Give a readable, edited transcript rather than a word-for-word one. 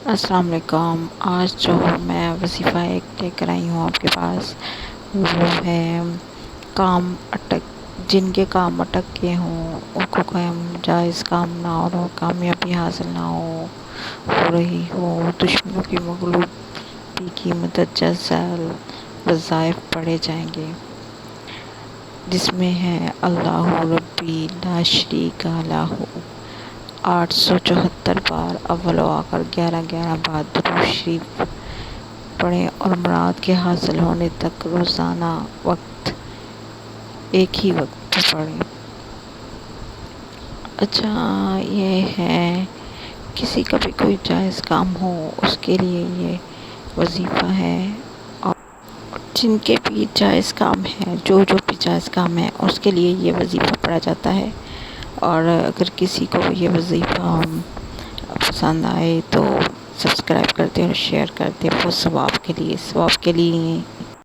السلام علیکم۔ آج جو میں وظیفہ ایک لے کر آئی ہوں آپ کے پاس، وہ ہے جن کے کام اٹک گئے ہوں ان کو کوئی جائز کام نہ ہو، کامیابی حاصل نہ ہو رہی ہو، دشمنوں کی مغلوبی کی مدت جزائل وظائف پڑھے جائیں گے، جس میں ہے اللہ ربی لا شریک لہ 874 بار اول و آخر 11 بار درود شریف پڑھیں اور مراد کے حاصل ہونے تک روزانہ ایک ہی وقت میں پڑھیں۔ اچھا، یہ ہے کسی کا بھی کوئی جائز کام ہو اس کے لیے یہ وظیفہ ہے، اور جن کے بھی جائز کام ہے، جو بھی جائز کام ہے اس کے لیے یہ وظیفہ پڑھا جاتا ہے۔ اور اگر کسی کو یہ وظیفہ پسند آئے تو سبسکرائب کر دیں اور شیئر کر دیں، وہ ثواب کے لیے